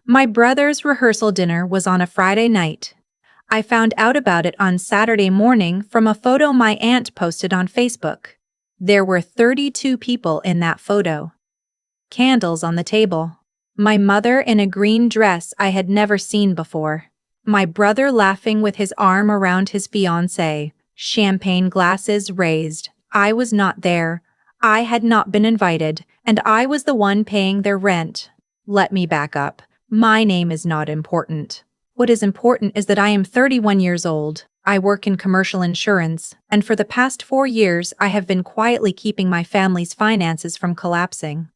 My brother's rehearsal dinner was on a Friday night. I found out about it on Saturday morning from a photo my aunt posted on Facebook. There were 32 people in that photo. Candles on the table. My mother in a green dress I had never seen before. My brother laughing with his arm around his fiancée. Champagne glasses raised. I was not there. I had not been invited, and I was the one paying their rent. Let me back up. My name is not important. What is important is that I am 31 years old. I work in commercial insurance, and for the past 4 years I have been quietly keeping my family's finances from collapsing.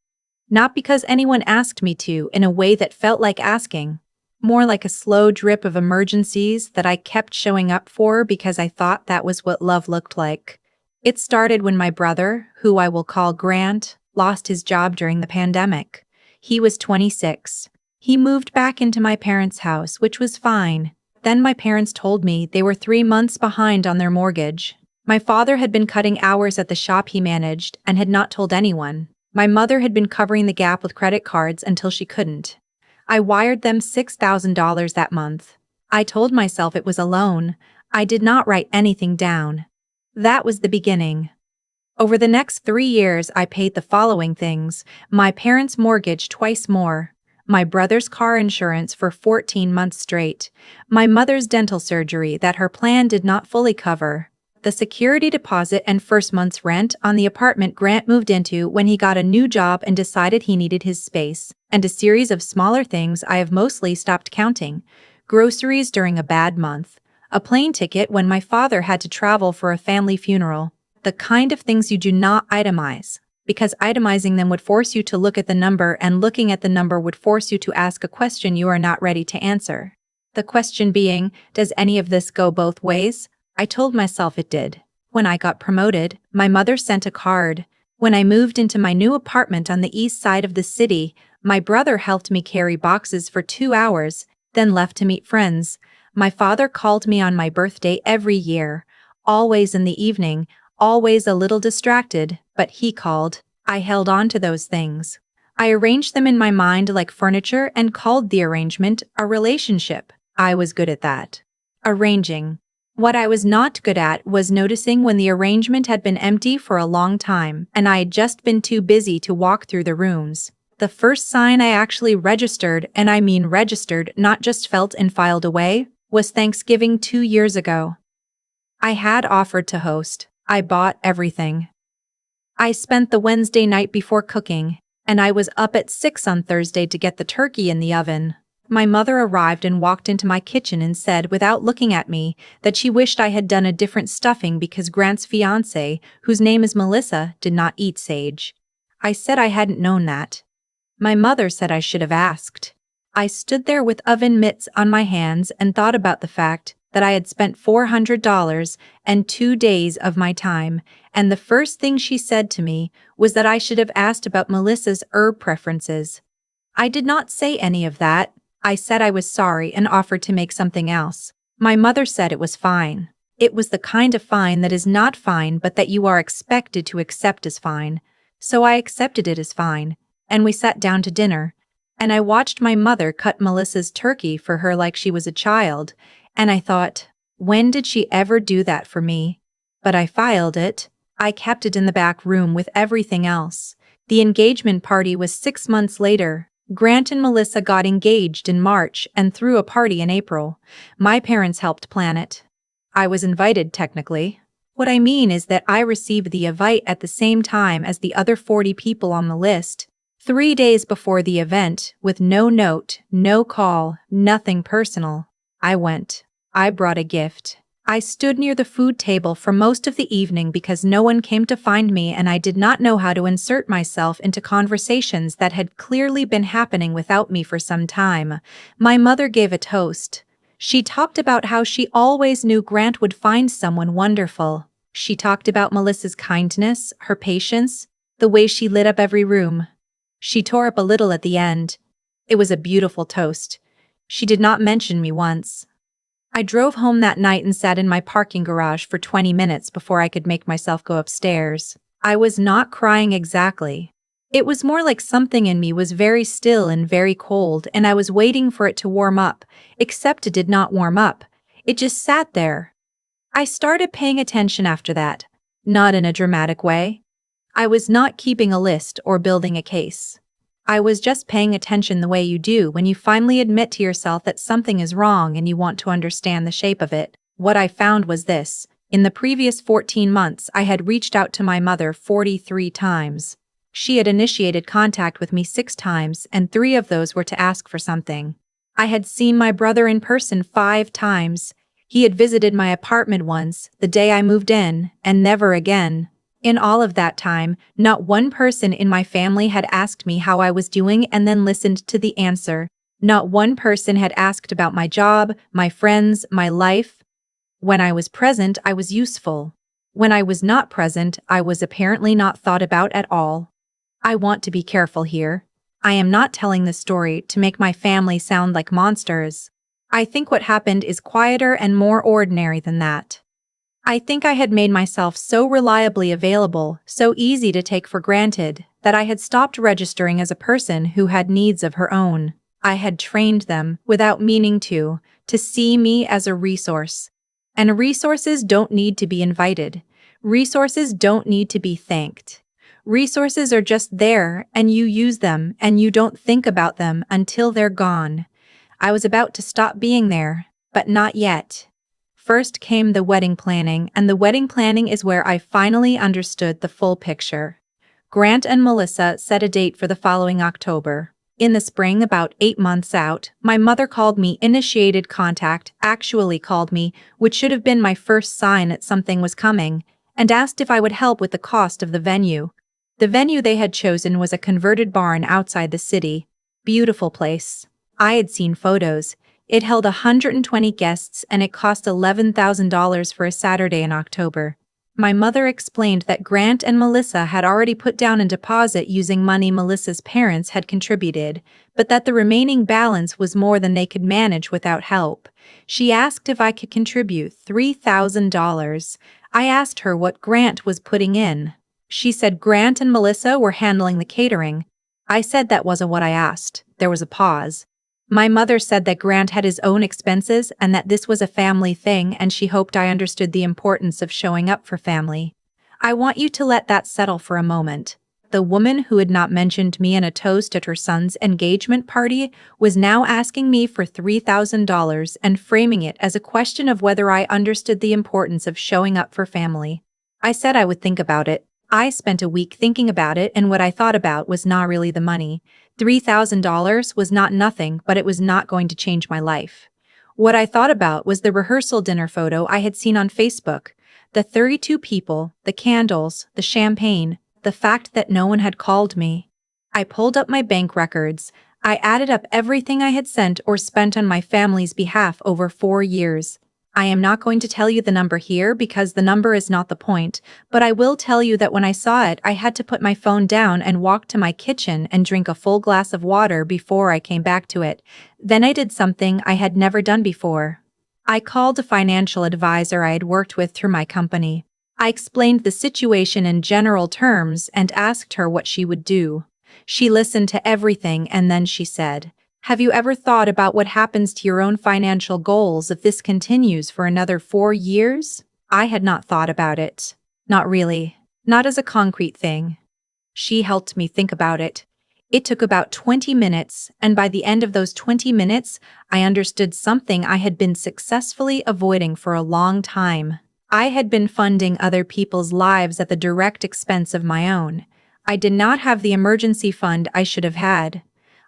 Not because anyone asked me to in a way that felt like asking, more like a slow drip of emergencies that I kept showing up for because I thought that was what love looked like. It started when my brother, who I will call Grant, lost his job during the pandemic. He was 26. He moved back into my parents' house, which was fine. Then my parents told me they were 3 months behind on their mortgage. My father had been cutting hours at the shop he managed and had not told anyone. My mother had been covering the gap with credit cards until she couldn't. I wired them $6,000 that month. I told myself it was a loan. I did not write anything down. That was the beginning. Over the next 3 years, I paid the following things: my parents' mortgage twice more, my brother's car insurance for 14 months straight, my mother's dental surgery that her plan did not fully cover, the security deposit and first month's rent on the apartment Grant moved into when he got a new job and decided he needed his space, and a series of smaller things I have mostly stopped counting: groceries during a bad month, a plane ticket when my father had to travel for a family funeral. The kind of things you do not itemize, because itemizing them would force you to look at the number, and looking at the number would force you to ask a question you are not ready to answer. The question being, does any of this go both ways? I told myself it did. When I got promoted, my mother sent a card. When I moved into my new apartment on the east side of the city, my brother helped me carry boxes for 2 hours, then left to meet friends. My father called me on my birthday every year, always in the evening, always a little distracted, but he called. I held on to those things. I arranged them in my mind like furniture and called the arrangement a relationship. I was good at that. Arranging. What I was not good at was noticing when the arrangement had been empty for a long time and I had just been too busy to walk through the rooms. The first sign I actually registered, and I mean registered, not just felt and filed away, was Thanksgiving 2 years ago. I had offered to host. I bought everything. I spent the Wednesday night before cooking, and I was up at 6 on Thursday to get the turkey in the oven. My mother arrived and walked into my kitchen and said, without looking at me, that she wished I had done a different stuffing because Grant's fiancée, whose name is Melissa, did not eat sage. I said I hadn't known that. My mother said I should have asked. I stood there with oven mitts on my hands and thought about the fact that I had spent $400 and 2 days of my time, and the first thing she said to me was that I should have asked about Melissa's herb preferences. I did not say any of that. I said I was sorry and offered to make something else. My mother said it was fine. It was the kind of fine that is not fine but that you are expected to accept as fine. So I accepted it as fine, and we sat down to dinner, and I watched my mother cut Melissa's turkey for her like she was a child, and I thought, when did she ever do that for me? But I filed it. I kept it in the back room with everything else. The engagement party was 6 months later. Grant and Melissa got engaged in March and threw a party in April. My parents helped plan it. I was invited technically. What I mean is that I received the invite at the same time as the other 40 people on the list. 3 days before the event, with no note, no call, nothing personal. I went. I brought a gift. I stood near the food table for most of the evening because no one came to find me and I did not know how to insert myself into conversations that had clearly been happening without me for some time. My mother gave a toast. She talked about how she always knew Grant would find someone wonderful. She talked about Melissa's kindness, her patience, the way she lit up every room. She tore up a little at the end. It was a beautiful toast. She did not mention me once. I drove home that night and sat in my parking garage for 20 minutes before I could make myself go upstairs. I was not crying exactly. It was more like something in me was very still and very cold, and I was waiting for it to warm up, except it did not warm up. It just sat there. I started paying attention after that. Not in a dramatic way. I was not keeping a list or building a case. I was just paying attention the way you do when you finally admit to yourself that something is wrong and you want to understand the shape of it. What I found was this. In the previous 14 months, I had reached out to my mother 43 times. She had initiated contact with me 6 times, and 3 of those were to ask for something. I had seen my brother in person 5 times. He had visited my apartment once, the day I moved in, and never again. In all of that time, not one person in my family had asked me how I was doing and then listened to the answer. Not one person had asked about my job, my friends, my life. When I was present, I was useful. When I was not present, I was apparently not thought about at all. I want to be careful here. I am not telling this story to make my family sound like monsters. I think what happened is quieter and more ordinary than that. I think I had made myself so reliably available, so easy to take for granted, that I had stopped registering as a person who had needs of her own. I had trained them, without meaning to see me as a resource. And resources don't need to be invited. Resources don't need to be thanked. Resources are just there, and you use them, and you don't think about them until they're gone. I was about to stop being there, but not yet. First came the wedding planning, and the wedding planning is where I finally understood the full picture. Grant and Melissa set a date for the following October. In the spring, about 8 months out, my mother called me, initiated contact, actually called me, which should have been my first sign that something was coming, and asked if I would help with the cost of the venue. The venue they had chosen was a converted barn outside the city. Beautiful place. I had seen photos. It held 120 guests and it cost $11,000 for a Saturday in October. My mother explained that Grant and Melissa had already put down a deposit using money Melissa's parents had contributed, but that the remaining balance was more than they could manage without help. She asked if I could contribute $3,000. I asked her what Grant was putting in. She said Grant and Melissa were handling the catering. I said that wasn't what I asked. There was a pause. My mother said that Grant had his own expenses and that this was a family thing, and she hoped I understood the importance of showing up for family. I want you to let that settle for a moment. The woman who had not mentioned me in a toast at her son's engagement party was now asking me for $3,000 and framing it as a question of whether I understood the importance of showing up for family. I said I would think about it. I spent a week thinking about it, and what I thought about was not really the money. $3,000 was not nothing, but it was not going to change my life. What I thought about was the rehearsal dinner photo I had seen on Facebook. The 32 people, the candles, the champagne, the fact that no one had called me. I pulled up my bank records. I added up everything I had sent or spent on my family's behalf over 4 years. I am not going to tell you the number here because the number is not the point, but I will tell you that when I saw it, I had to put my phone down and walk to my kitchen and drink a full glass of water before I came back to it. Then I did something I had never done before. I called a financial advisor I had worked with through my company. I explained the situation in general terms and asked her what she would do. She listened to everything and then she said, "Have you ever thought about what happens to your own financial goals if this continues for another 4 years?" I had not thought about it. Not really. Not as a concrete thing. She helped me think about it. It took about 20 minutes, and by the end of those 20 minutes, I understood something I had been successfully avoiding for a long time. I had been funding other people's lives at the direct expense of my own. I did not have the emergency fund I should have had.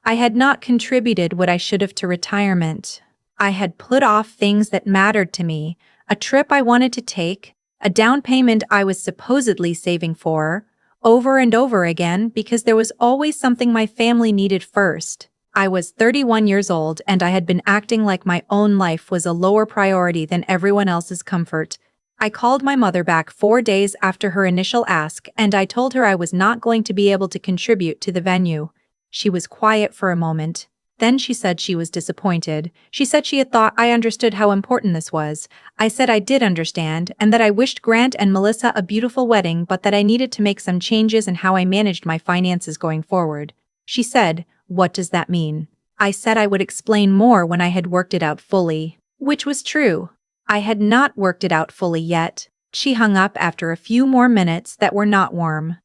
I had not contributed what I should have to retirement. I had put off things that mattered to me, a trip I wanted to take, a down payment I was supposedly saving for, over and over again because there was always something my family needed first. I was 31 years old and I had been acting like my own life was a lower priority than everyone else's comfort. I called my mother back 4 days after her initial ask and I told her I was not going to be able to contribute to the venue. She was quiet for a moment. Then she said she was disappointed. She said she had thought I understood how important this was. I said I did understand and that I wished Grant and Melissa a beautiful wedding, but that I needed to make some changes in how I managed my finances going forward. She said, "What does that mean?" I said I would explain more when I had worked it out fully, which was true. I had not worked it out fully yet. She hung up after a few more minutes that were not warm.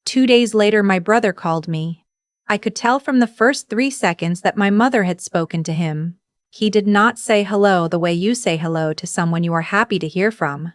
2 days later, my brother called me. I could tell from the first 3 seconds that my mother had spoken to him. He did not say hello the way you say hello to someone you are happy to hear from.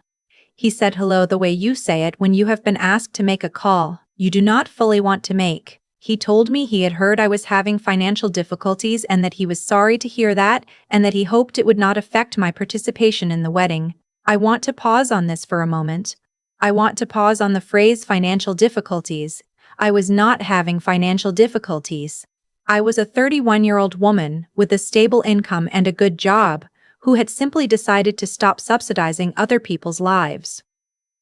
He said hello the way you say it when you have been asked to make a call you do not fully want to make. He told me he had heard I was having financial difficulties and that he was sorry to hear that and that he hoped it would not affect my participation in the wedding. I want to pause on this for a moment. I want to pause on the phrase financial difficulties. I was not having financial difficulties. I was a 31-year-old woman with a stable income and a good job who had simply decided to stop subsidizing other people's lives.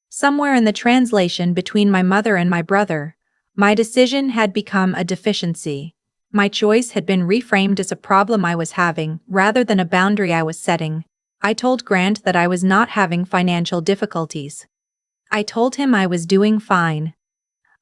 Somewhere in the translation between my mother and my brother, my decision had become a deficiency. My choice had been reframed as a problem I was having rather than a boundary I was setting. I told Grant that I was not having financial difficulties. I told him I was doing fine.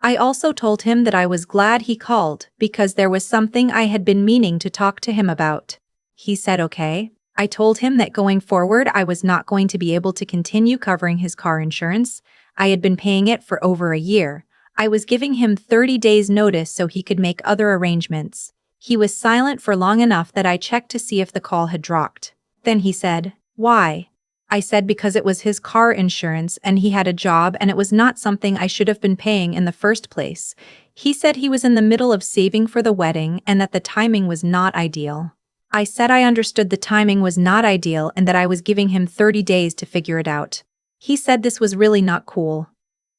I also told him that I was glad he called because there was something I had been meaning to talk to him about. He said okay. I told him that going forward I was not going to be able to continue covering his car insurance. I had been paying it for over a year. I was giving him 30 days notice so he could make other arrangements. He was silent for long enough that I checked to see if the call had dropped. Then he said, "Why?" I said because it was his car insurance and he had a job and it was not something I should have been paying in the first place. He said he was in the middle of saving for the wedding and that the timing was not ideal. I said I understood the timing was not ideal and that I was giving him 30 days to figure it out. He said this was really not cool.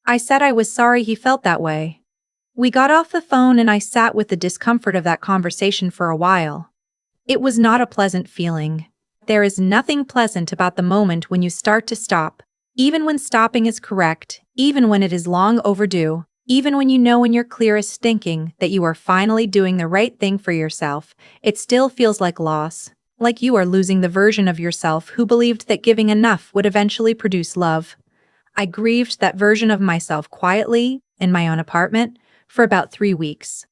I said I was sorry he felt that way. We got off the phone and I sat with the discomfort of that conversation for a while. It was not a pleasant feeling. There is nothing pleasant about the moment when you start to stop, even when stopping is correct, even when it is long overdue, even when you know in your clearest thinking that you are finally doing the right thing for yourself, it still feels like loss, like you are losing the version of yourself who believed that giving enough would eventually produce love. I grieved that version of myself quietly, in my own apartment, for about 3 weeks.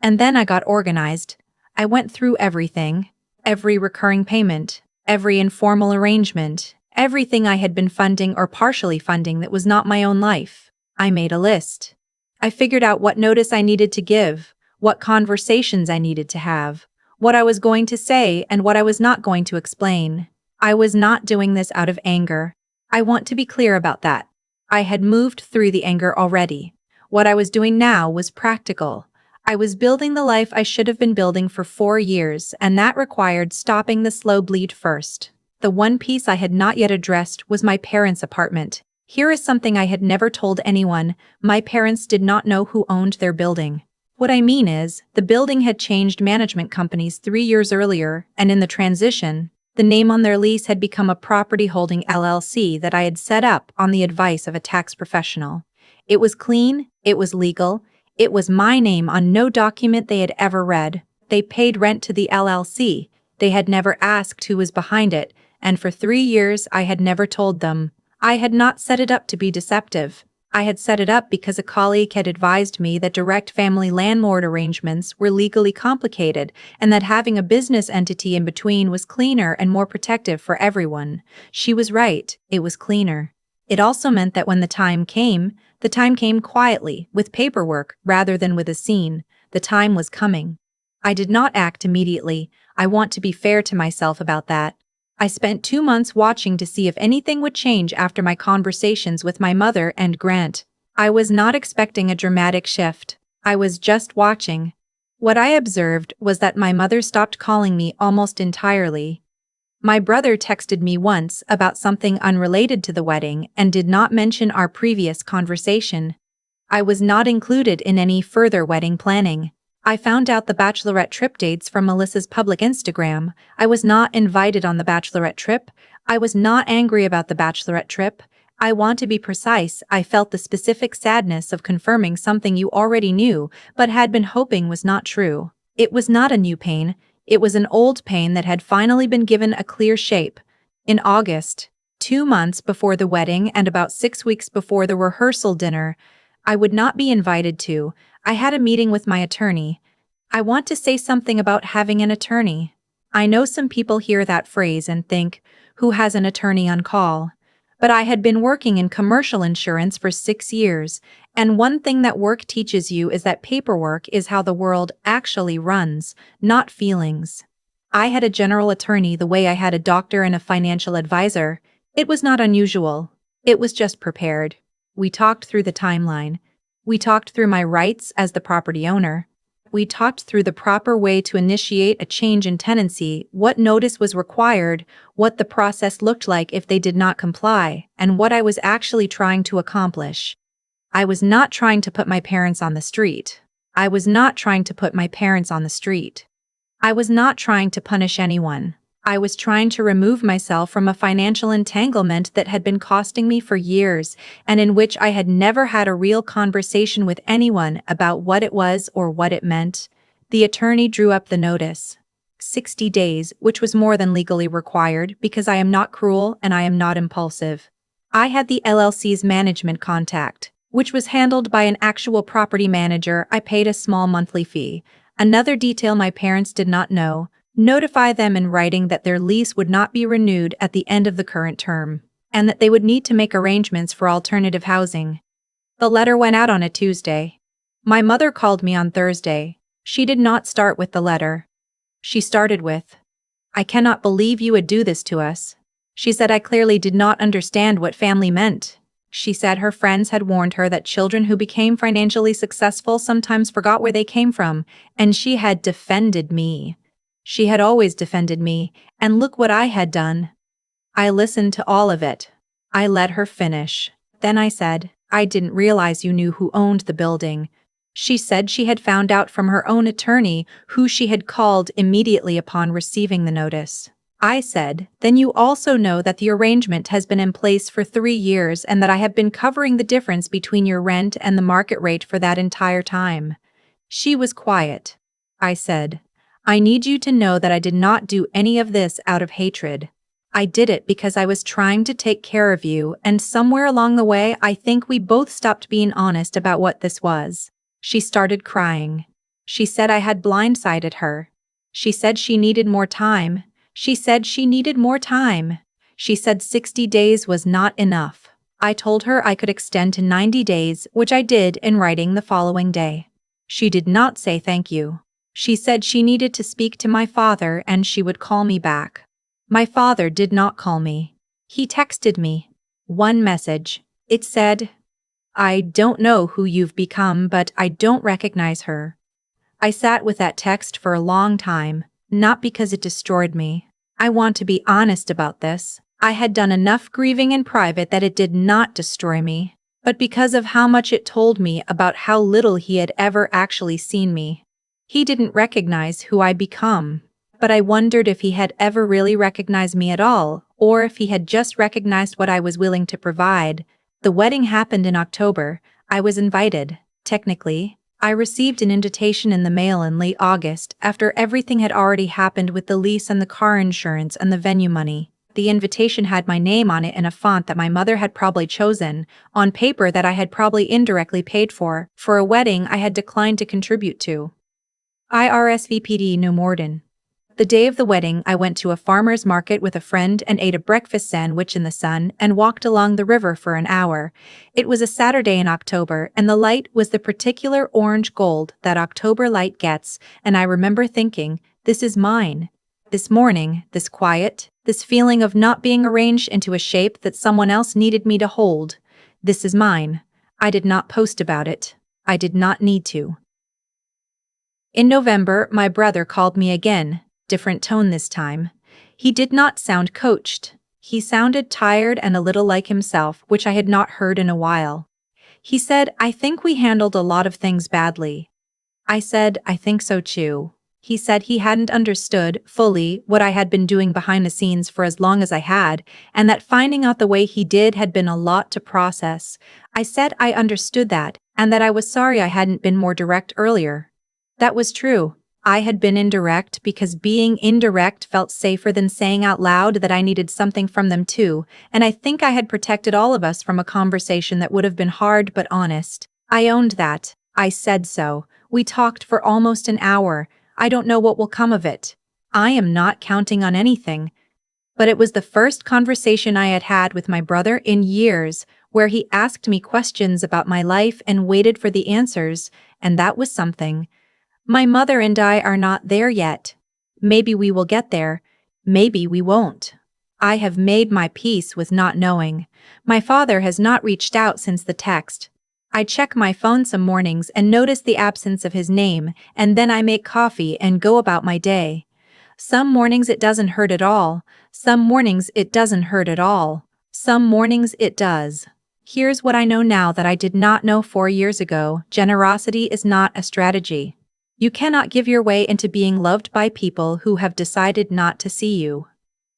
And then I got organized. I went through everything, every recurring payment, every informal arrangement, everything I had been funding or partially funding that was not my own life. I made a list. I figured out what notice I needed to give, what conversations I needed to have, what I was going to say and what I was not going to explain. I was not doing this out of anger. I want to be clear about that. I had moved through the anger already. What I was doing now was practical. I was building the life I should have been building for 4 years, and that required stopping the slow bleed first. The one piece I had not yet addressed was my parents' apartment. Here is something I had never told anyone. My parents did not know who owned their building. What I mean is, the building had changed management companies 3 years earlier, and in the transition, the name on their lease had become a property holding LLC that I had set up on the advice of a tax professional. It was clean, it was legal, it was my name on no document they had ever read. They paid rent to the LLC. They had never asked who was behind it, and for 3 years I had never told them. I had not set it up to be deceptive. I had set it up because a colleague had advised me that direct family landlord arrangements were legally complicated and that having a business entity in between was cleaner and more protective for everyone. She was right, it was cleaner. It also meant that when the time came quietly, with paperwork rather than with a scene. The time was coming. I did not act immediately. I want to be fair to myself about that. I spent 2 months watching to see if anything would change after my conversations with my mother and Grant. I was not expecting a dramatic shift. I was just watching. What I observed was that my mother stopped calling me almost entirely. My brother texted me once about something unrelated to the wedding and did not mention our previous conversation. I was not included in any further wedding planning. I found out the bachelorette trip dates from Melissa's public Instagram. I was not invited on the bachelorette trip. I was not angry about the bachelorette trip. I want to be precise, I felt the specific sadness of confirming something you already knew, but had been hoping was not true. It was not a new pain. It was an old pain that had finally been given a clear shape. In August, 2 months before the wedding and about 6 weeks before the rehearsal dinner, I would not be invited to, I had a meeting with my attorney. I want to say something about having an attorney. I know some people hear that phrase and think, who has an attorney on call? But I had been working in commercial insurance for 6 years, and one thing that work teaches you is that paperwork is how the world actually runs, not feelings. I had a general attorney the way I had a doctor and a financial advisor. It was not unusual. It was just prepared. We talked through the timeline. We talked through my rights as the property owner. We talked through the proper way to initiate a change in tenancy, what notice was required, what the process looked like if they did not comply, and what I was actually trying to accomplish. I was not trying to put my parents on the street. I was not trying to put my parents on the street. I was not trying to punish anyone. I was trying to remove myself from a financial entanglement that had been costing me for years and in which I had never had a real conversation with anyone about what it was or what it meant. The attorney drew up the notice. 60 days, which was more than legally required because I am not cruel and I am not impulsive. I had the LLC's management contact, which was handled by an actual property manager. I paid a small monthly fee. Another detail my parents did not know: notify them in writing that their lease would not be renewed at the end of the current term, and that they would need to make arrangements for alternative housing. The letter went out on a Tuesday. My mother called me on Thursday. She did not start with the letter. She started with, "I cannot believe you would do this to us." She said I clearly did not understand what family meant. She said her friends had warned her that children who became financially successful sometimes forgot where they came from, and she had defended me. She had always defended me, and look what I had done. I listened to all of it. I let her finish. Then I said, "I didn't realize you knew who owned the building." She said she had found out from her own attorney, who she had called immediately upon receiving the notice. I said, "Then you also know that the arrangement has been in place for 3 years and that I have been covering the difference between your rent and the market rate for that entire time." She was quiet. I said, "I need you to know that I did not do any of this out of hatred. I did it because I was trying to take care of you, and somewhere along the way I think we both stopped being honest about what this was." She started crying. She said I had blindsided her. She said she needed more time. She said she needed more time. She said 60 days was not enough. I told her I could extend to 90 days, which I did in writing the following day. She did not say thank you. She said she needed to speak to my father and she would call me back. My father did not call me. He texted me. One message. It said, "I don't know who you've become, but I don't recognize her." I sat with that text for a long time, not because it destroyed me. I want to be honest about this. I had done enough grieving in private that it did not destroy me, but because of how much it told me about how little he had ever actually seen me. He didn't recognize who I'd become, but I wondered if he had ever really recognized me at all, or if he had just recognized what I was willing to provide. The wedding happened in October. I was invited. Technically, I received an invitation in the mail in late August after everything had already happened with the lease and the car insurance and the venue money. The invitation had my name on it in a font that my mother had probably chosen, on paper that I had probably indirectly paid for a wedding I had declined to contribute to. I RSVPd no more than. The day of the wedding, I went to a farmer's market with a friend and ate a breakfast sandwich in the sun and walked along the river for an hour. It was a Saturday in October, and the light was the particular orange gold that October light gets, and I remember thinking, this is mine. This morning, this quiet, this feeling of not being arranged into a shape that someone else needed me to hold. This is mine. I did not post about it. I did not need to. In November, my brother called me again. Different tone this time. He did not sound coached. He sounded tired and a little like himself, which I had not heard in a while. He said, "I think we handled a lot of things badly." I said, "I think so too." He said he hadn't understood fully what I had been doing behind the scenes for as long as I had, and that finding out the way he did had been a lot to process. I said I understood that, and that I was sorry I hadn't been more direct earlier. That was true. I had been indirect because being indirect felt safer than saying out loud that I needed something from them too, and I think I had protected all of us from a conversation that would have been hard but honest. I owned that. I said so. We talked for almost an hour. I don't know what will come of it. I am not counting on anything. But it was the first conversation I had had with my brother in years where he asked me questions about my life and waited for the answers, and that was something. My mother and I are not there yet. Maybe we will get there. Maybe we won't. I have made my peace with not knowing. My father has not reached out since the text. I check my phone some mornings and notice the absence of his name, and then I make coffee and go about my day. Some mornings it doesn't hurt at all. Some mornings it doesn't hurt at all. Some mornings it does. Here's what I know now that I did not know 4 years ago. Generosity is not a strategy. You cannot give your way into being loved by people who have decided not to see you.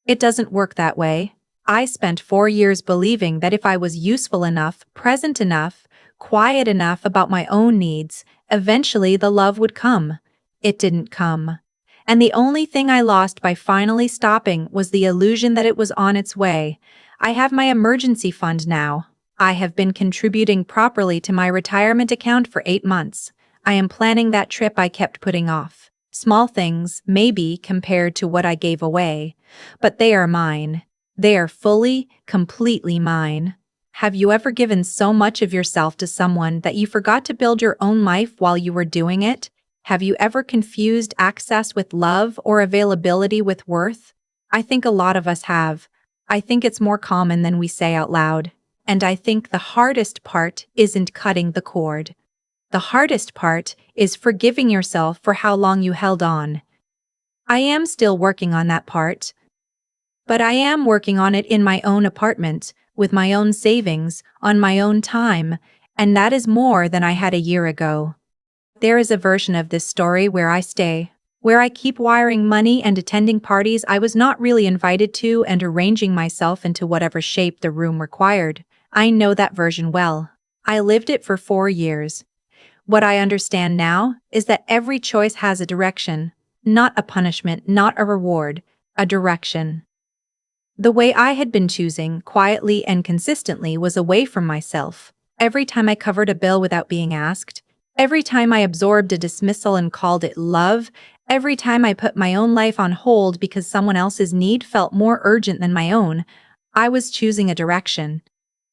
It doesn't work that way. I spent 4 years believing that if I was useful enough, present enough, quiet enough about my own needs, eventually the love would come. It didn't come. And the only thing I lost by finally stopping was the illusion that it was on its way. I have my emergency fund now. I have been contributing properly to my retirement account for 8 months. I am planning that trip I kept putting off. Small things, maybe, compared to what I gave away. But they are mine. They are fully, completely mine. Have you ever given so much of yourself to someone that you forgot to build your own life while you were doing it? Have you ever confused access with love or availability with worth? I think a lot of us have. I think it's more common than we say out loud. And I think the hardest part isn't cutting the cord. The hardest part is forgiving yourself for how long you held on. I am still working on that part. But I am working on it in my own apartment, with my own savings, on my own time, and that is more than I had a year ago. There is a version of this story where I stay, where I keep wiring money and attending parties I was not really invited to and arranging myself into whatever shape the room required. I know that version well. I lived it for 4 years. What I understand now is that every choice has a direction, not a punishment, not a reward, a direction. The way I had been choosing, quietly and consistently, was away from myself. Every time I covered a bill without being asked, every time I absorbed a dismissal and called it love, every time I put my own life on hold because someone else's need felt more urgent than my own, I was choosing a direction.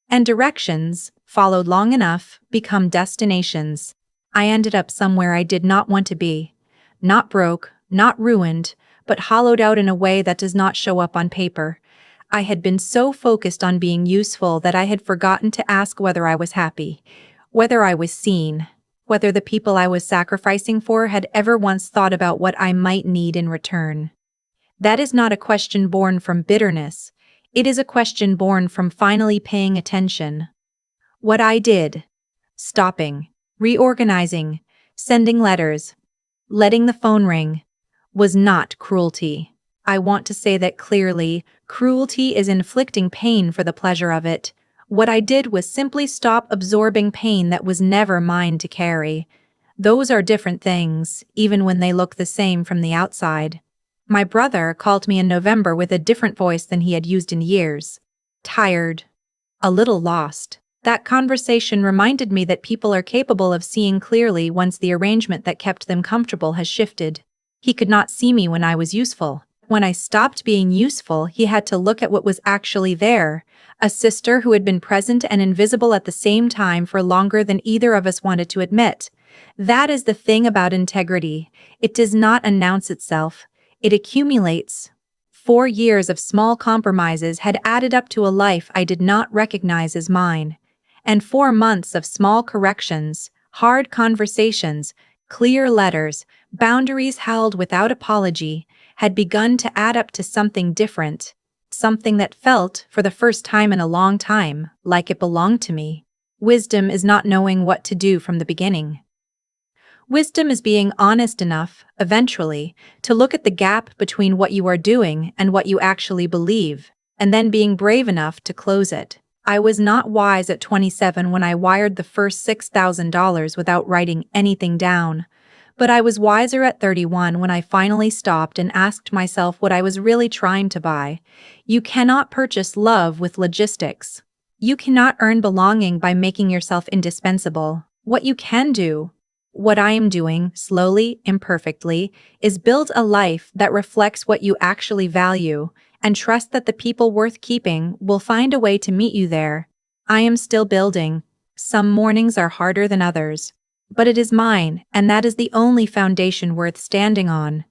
And directions, followed long enough, become destinations. I ended up somewhere I did not want to be. Not broke, not ruined, but hollowed out in a way that does not show up on paper. I had been so focused on being useful that I had forgotten to ask whether I was happy, whether I was seen, whether the people I was sacrificing for had ever once thought about what I might need in return. That is not a question born from bitterness. It is a question born from finally paying attention. What I did, stopping, reorganizing, sending letters, letting the phone ring, was not cruelty. I want to say that clearly. Cruelty is inflicting pain for the pleasure of it. What I did was simply stop absorbing pain that was never mine to carry. Those are different things, even when they look the same from the outside. My brother called me in November with a different voice than he had used in years. Tired. A little lost. That conversation reminded me that people are capable of seeing clearly once the arrangement that kept them comfortable has shifted. He could not see me when I was useful. When I stopped being useful, he had to look at what was actually there, a sister who had been present and invisible at the same time for longer than either of us wanted to admit. That is the thing about integrity. It does not announce itself. It accumulates. 4 years of small compromises had added up to a life I did not recognize as mine. And 4 months of small corrections, hard conversations, clear letters, boundaries held without apology, had begun to add up to something different, something that felt, for the first time in a long time, like it belonged to me. Wisdom is not knowing what to do from the beginning. Wisdom is being honest enough, eventually, to look at the gap between what you are doing and what you actually believe, and then being brave enough to close it. I was not wise at 27 when I wired the first $6,000 without writing anything down. But I was wiser at 31 when I finally stopped and asked myself what I was really trying to buy. You cannot purchase love with logistics. You cannot earn belonging by making yourself indispensable. What you can do, what I am doing, slowly, imperfectly, is build a life that reflects what you actually value, and trust that the people worth keeping will find a way to meet you there. I am still building. Some mornings are harder than others. But it is mine, and that is the only foundation worth standing on.